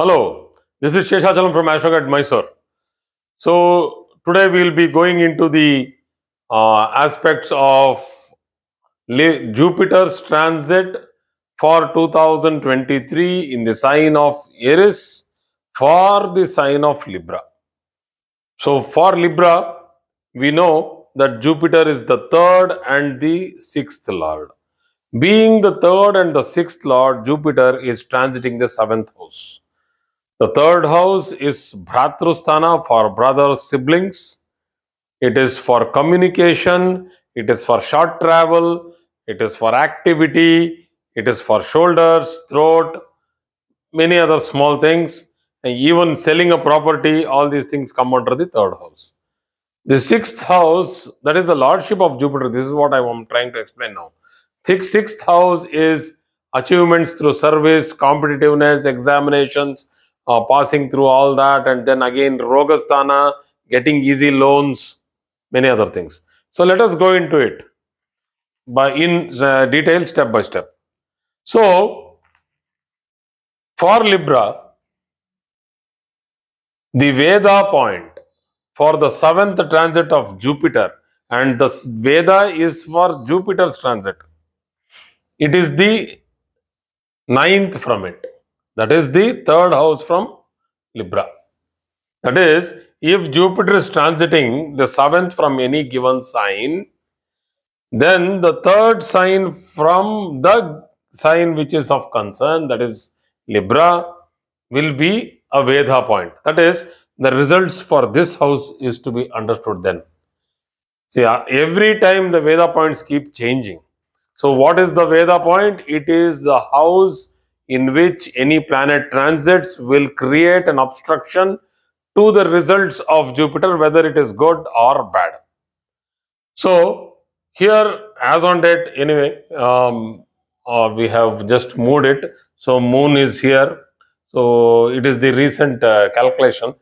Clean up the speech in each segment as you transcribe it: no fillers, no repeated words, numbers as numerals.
Hello, this is Sheshachalam from Astrogat Mysore. So today we will be going into the aspects of Jupiter's transit for 2023 in the sign of Aries for the sign of Libra. So for Libra, we know that Jupiter is the third and the sixth lord. Being the third and the sixth lord, Jupiter is transiting the seventh house. The third house is Bhratrusthana for brothers, siblings. It is for communication, it is for short travel, it is for activity, it is for shoulders, throat, many other small things, and even selling a property, all these things come under the third house. The sixth house, that is the lordship of Jupiter. This is what I am trying to explain now. Sixth house is achievements through service, competitiveness, examinations, passing through all that, and then again Rogasthana, getting easy loans, many other things. So let us go into it in detail, step by step. So for Libra, the Veda point for the seventh transit of Jupiter, and the Veda is for Jupiter's transit. It is the ninth from it. That is the third house from Libra. That is, if Jupiter is transiting the seventh from any given sign, then the third sign from the sign which is of concern, that is Libra, will be a Veda point. That is, the results for this house is to be understood then. See, every time the Veda points keep changing. So what is the Veda point? It is the house in which any planet transits will create an obstruction to the results of Jupiter, whether it is good or bad. So here, as on date, anyway, we have just moved it. So Moon is here. So it is the recent calculation.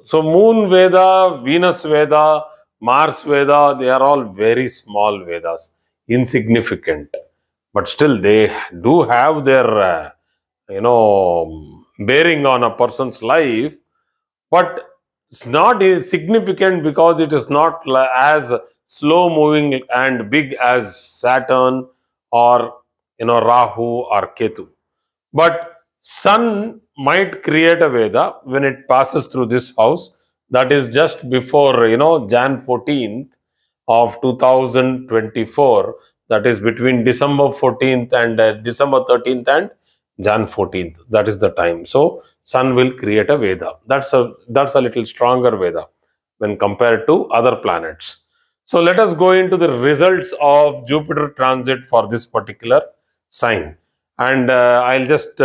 So Moon Veda, Venus Veda, Mars Veda, they are all very small Vedas, insignificant. But still, they do have their, bearing on a person's life. But it's not significant because it is not as slow moving and big as Saturn or Rahu or Ketu. But Sun might create a Veda when it passes through this house. That is just before Jan 14th of 2024. That is between December 14th and December 13th and Jan 14th. That is the time. So Sun will create a Veda. That's a little stronger Veda when compared to other planets. So let us go into the results of Jupiter transit for this particular sign. And I'll just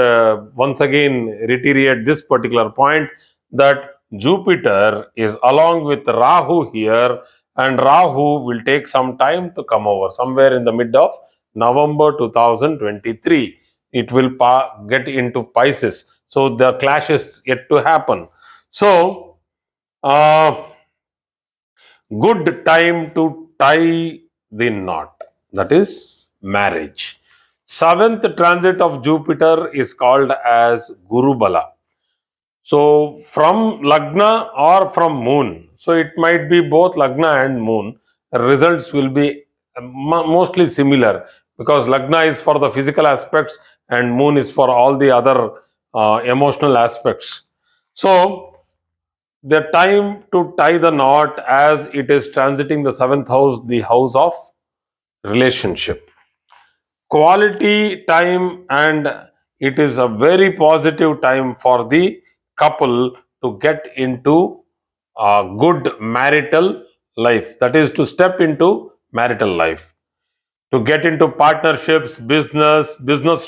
once again reiterate this particular point, that Jupiter is along with Rahu here, and Rahu will take some time to come over, somewhere in the mid of November 2023. It will get into Pisces. So the clash is yet to happen. So good time to tie the knot, that is marriage. Seventh transit of Jupiter is called as Guru Bala. So from Lagna or from Moon, so it might be both Lagna and Moon, results will be mostly similar, because Lagna is for the physical aspects and Moon is for all the other emotional aspects. So the time to tie the knot, as it is transiting the seventh house, the house of relationship. Quality time, and it is a very positive time for the couple to get into a good marital life. That is, to step into marital life, to get into partnerships, business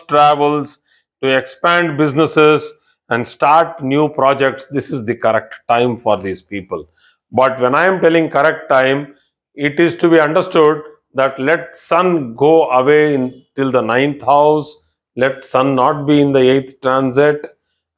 travels, to expand businesses and start new projects. This is the correct time for these people. But when I am telling correct time, it is to be understood that let Sun go away till the ninth house, let Sun not be in the eighth transit,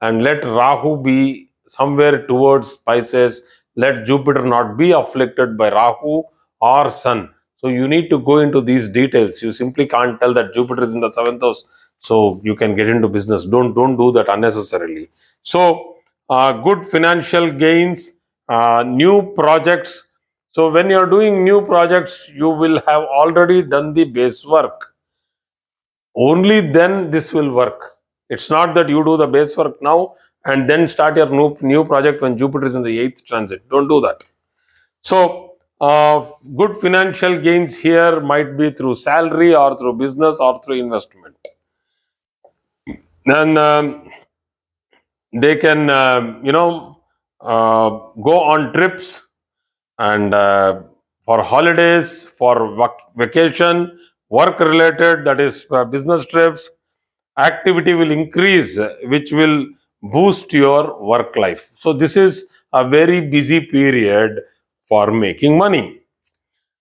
and let Rahu be somewhere towards Pisces. Let Jupiter not be afflicted by Rahu or Sun. So you need to go into these details. You simply can't tell that Jupiter is in the seventh house, So you can get into business. Don't do that unnecessarily. So good financial gains, new projects. So when you are doing new projects, you will have already done the base work. Only then this will work. It's not that you do the base work now and then start your new project when Jupiter is in the 8th transit. Don't do that. So good financial gains here might be through salary or through business or through investment. Then they can, go on trips and for holidays, for vacation, work related, that is business trips, activity will increase, which will boost your work life. So this is a very busy period for making money.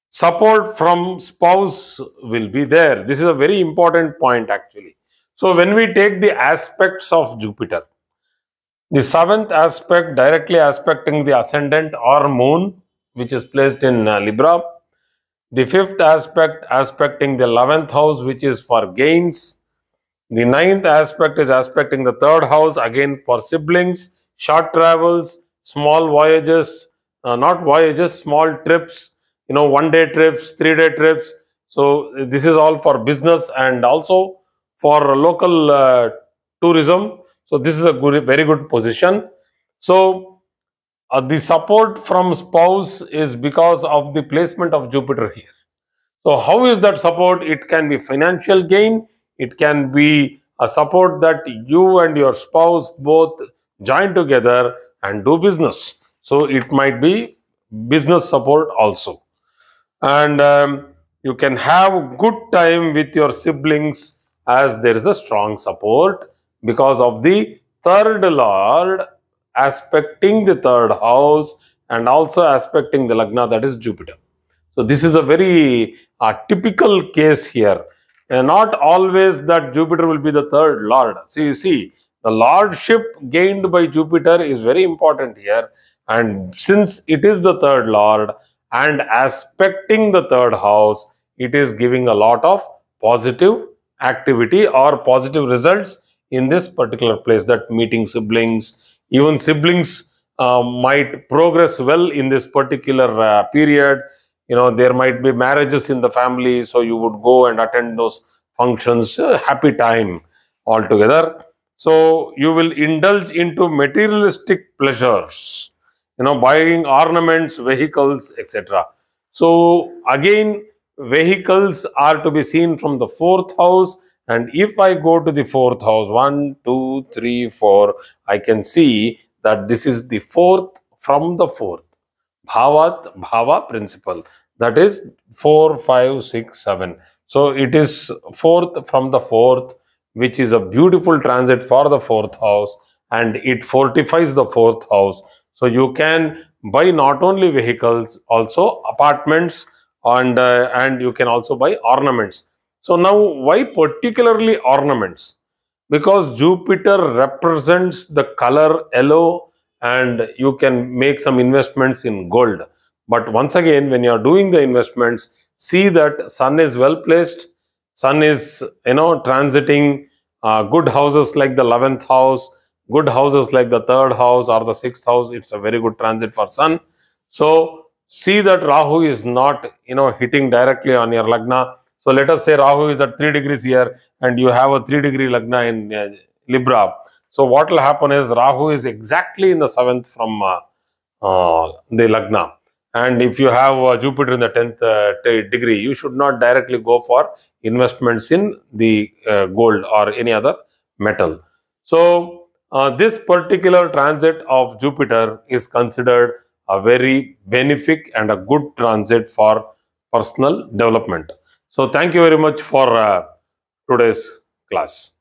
Support from spouse will be there. This is a very important point actually. So when we take the aspects of Jupiter, the 7th aspect directly aspecting the ascendant or moon, which is placed in Libra. The 5th aspect aspecting the 11th house, which is for gains. The 9th aspect is aspecting the 3rd house, again for siblings, short travels, small voyages, not voyages, small trips, 1-day trips, 3-day trips. So this is all for business and also for local tourism. So this is a very good position. So the support from spouse is because of the placement of Jupiter here. So how is that support? It can be financial gain. It can be a support that you and your spouse both join together and do business. So it might be business support also. And you can have good time with your siblings as there is a strong support because of the 3rd lord aspecting the 3rd house and also aspecting the lagna, that is Jupiter. So this is a very typical case here. And not always that Jupiter will be the 3rd lord. So you see, the lordship gained by Jupiter is very important here. And since it is the 3rd lord and aspecting the 3rd house, it is giving a lot of positive activity or positive results in this particular place, that meeting siblings, even siblings might progress well in this particular period. There might be marriages in the family, so you would go and attend those functions. Happy time altogether. So you will indulge into materialistic pleasures, buying ornaments, vehicles, etc. So again, vehicles are to be seen from the 4th house. And if I go to the 4th house, 1, 2, 3, 4, I can see that this is the 4th from the 4th. Bhava principle, that is 4, 5, 6, 7. So it is 4th from the 4th, which is a beautiful transit for the 4th house, and it fortifies the 4th house. So you can buy not only vehicles, also apartments, and you can also buy ornaments. So now, why particularly ornaments? Because Jupiter represents the color yellow, and you can make some investments in gold. But once again, when you are doing the investments, see that Sun is well placed. Sun is, transiting good houses like the 11th house, good houses like the 3rd house or the 6th house. It's a very good transit for Sun. So see that Rahu is not, hitting directly on your Lagna. So let us say Rahu is at 3 degrees here and you have a 3-degree Lagna in Libra. So what will happen is Rahu is exactly in the 7th from the Lagna. And if you have Jupiter in the 10th degree, you should not directly go for investments in the gold or any other metal. So this particular transit of Jupiter is considered a very benefic and a good transit for personal development. So thank you very much for today's class.